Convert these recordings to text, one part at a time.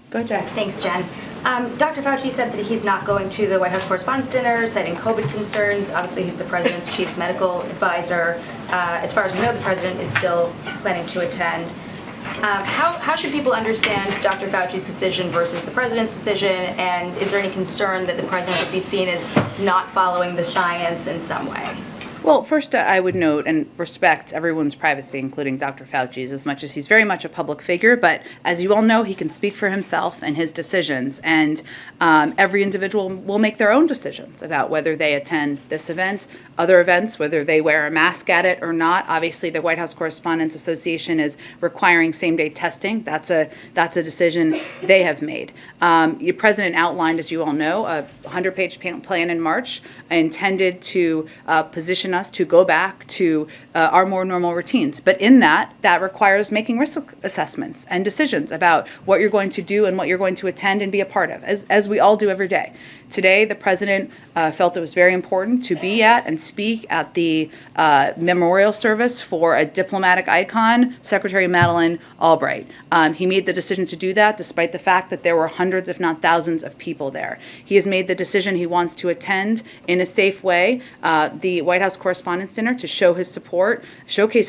Go, Jack. Thanks, Jen. Dr. Fauci said that he's not going to the White House Correspondents Dinner, citing COVID concerns. Obviously, he's the president's chief medical advisor. As far as we know, the president is still planning to attend. How should people understand Dr. Fauci's decision versus the president's decision? And is there any concern that the president would be seen as not following the science in some way? Well, first, I would note and respect everyone's privacy, including Dr. Fauci's, as much as he's very much a public figure. But as you all know, he can speak for himself and his decisions. And every individual will make their own decisions about whether they attend this event, other events, whether they wear a mask at it or not. Obviously, the White House Correspondents Association is requiring same-day testing. That's a decision they have made. The president outlined, as you all know, a 100-page plan in March intended to position us to go back to our more normal routines. But in that requires making risk assessments and decisions about what you're going to do and what you're going to attend and be a part of, as we all do every day. Today, the president felt it was very important to be at and speak at the memorial service for a diplomatic icon, Secretary Madeleine Albright. He made the decision to do that despite the fact that there were hundreds, if not thousands, of people there. He has made the decision he wants to attend in a safe way the White House Correspondents' Dinner to showcase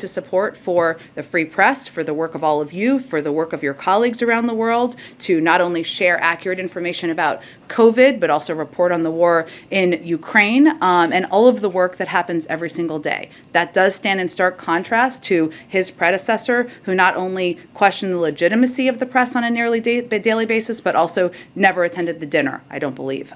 his support for the free press, for the work of all of you, for the work of your colleagues around the world, to not only share accurate information about COVID, but also report on the war in Ukraine and all of the work that happens every single day. That does stand in stark contrast to his predecessor, who not only questioned the legitimacy of the press on a nearly daily basis, but also never attended the dinner, I don't believe.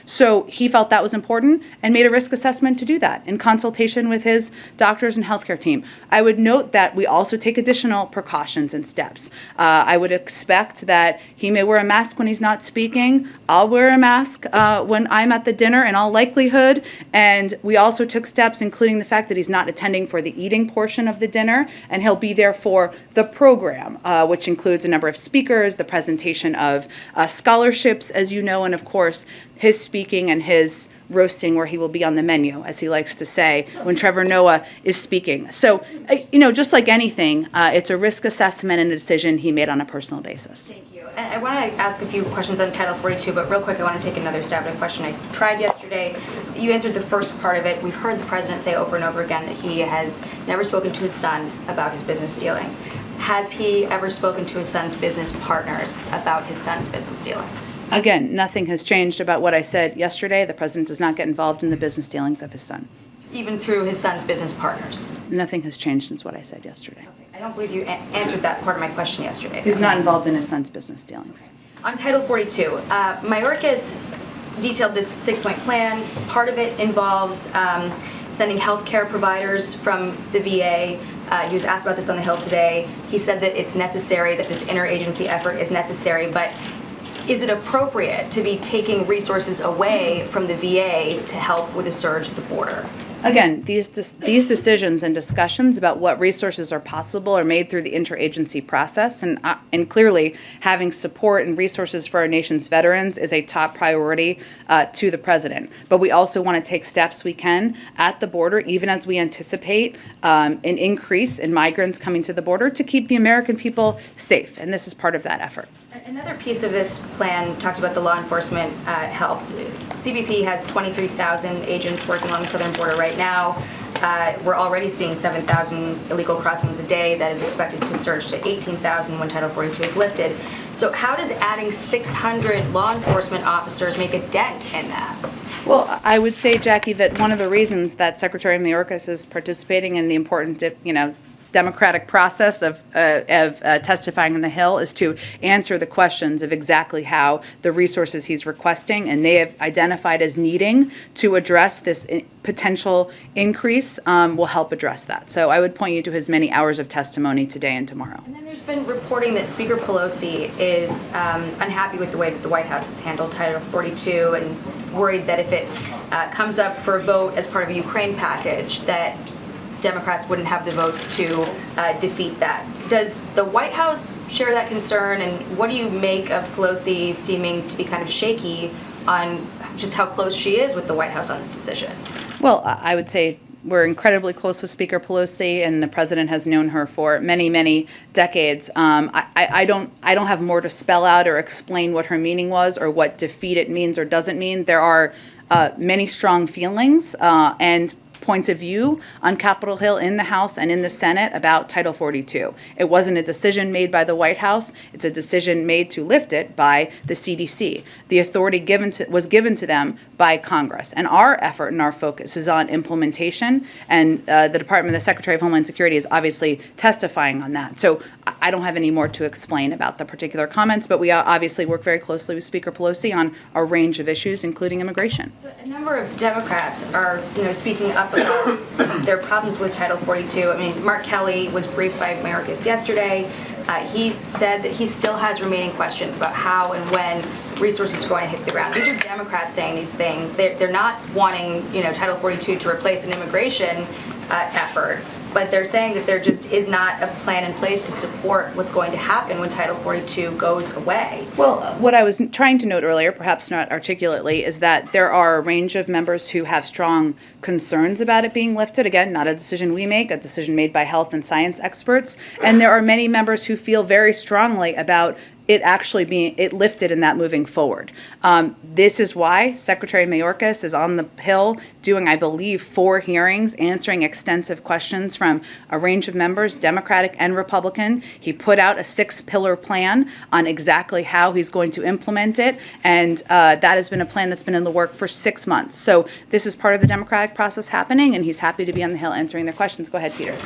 So he felt that was important and made a risk assessment to do that in consultation with his doctors and healthcare team. I would note that we also take additional precautions and steps. I would expect that he may wear a mask when he's not speaking. I'll wear a mask when I'm at the dinner in all likelihood. And we also took steps, including the fact that he's not attending for the eating portion of the dinner, and he'll be there for the program, which includes a number of speakers, the presentation of scholarships, as you know, and of course, his speaking and his roasting, where he will be on the menu, as he likes to say, when Trevor Noah is speaking. So, just like anything, it's a risk assessment and a decision he made on a personal basis. Thank you. And I want to ask a few questions on Title 42, but real quick, I want to take another stab at a question I tried yesterday. You answered the first part of it. We've heard the president say over and over again that he has never spoken to his son about his business dealings. Has he ever spoken to his son's business partners about his son's business dealings? Again, nothing has changed about what I said yesterday. The president does not get involved in the business dealings of his son. Even through his son's business partners? Nothing has changed since what I said yesterday. Okay. I don't believe you answered that part of my question yesterday. He's not involved in his son's business dealings. On Title 42, Mayorkas detailed this six-point plan. Part of it involves sending health care providers from the VA. He was asked about this on the Hill today. He said that it's necessary, that this interagency effort is necessary, but is it appropriate to be taking resources away from the VA to help with a surge at the border? Again, these decisions and discussions about what resources are possible are made through the interagency process, and clearly having support and resources for our nation's veterans is a top priority to the president. But we also want to take steps we can at the border, even as we anticipate an increase in migrants coming to the border, to keep the American people safe, and this is part of that effort. Another piece of this plan talked about the law enforcement help. CBP has 23,000 agents working on the southern border right now. We're already seeing 7,000 illegal crossings a day. That is expected to surge to 18,000 when Title 42 is lifted. So how does adding 600 law enforcement officers make a dent in that? Well, I would say, Jacqui, that one of the reasons that Secretary Mayorkas is participating in the important, democratic process of testifying on the Hill is to answer the questions of exactly how the resources he's requesting and they have identified as needing to address this potential increase will help address that. So I would point you to his many hours of testimony today and tomorrow. And then there's been reporting that Speaker Pelosi is unhappy with the way that the White House has handled Title 42 and worried that if it comes up for a vote as part of a Ukraine package, that Democrats wouldn't have the votes to defeat that. Does the White House share that concern, and what do you make of Pelosi seeming to be kind of shaky on just how close she is with the White House on this decision? Well, I would say we're incredibly close with Speaker Pelosi, and the president has known her for many, many decades. I don't have more to spell out or explain what her meaning was or what defeat it means or doesn't mean. There are many strong feelings and points of view on Capitol Hill in the House and in the Senate about Title 42. It wasn't a decision made by the White House. It's a decision made to lift it by the CDC. The authority was given to them by Congress. And our effort and our focus is on implementation. And the Secretary of Homeland Security is obviously testifying on that. So I don't have any more to explain about the particular comments, but we obviously work very closely with Speaker Pelosi on a range of issues, including immigration. A number of Democrats are, speaking up about their problems with Title 42. I mean, Mark Kelly was briefed by Mayorkas yesterday. He said that he still has remaining questions about how and when resources are going to hit the ground. These are Democrats saying these things. They're not wanting, Title 42 to replace an immigration effort, but they're saying that there just is not a plan in place to support what's going to happen when Title 42 goes away. Well, what I was trying to note earlier, perhaps not articulately, is that there are a range of members who have strong concerns about it being lifted. Again, not a decision we make, a decision made by health and science experts. And there are many members who feel very strongly about it actually being lifted and that moving forward. This is why Secretary Mayorkas is on the Hill doing, I believe, 4 hearings, answering extensive questions from a range of members, Democratic and Republican. He put out a 6-pillar plan on exactly how he's going to implement it, and that has been a plan that's been in the work for 6 months. So this is part of the democratic process happening, and he's happy to be on the Hill answering their questions. Go ahead, Peter.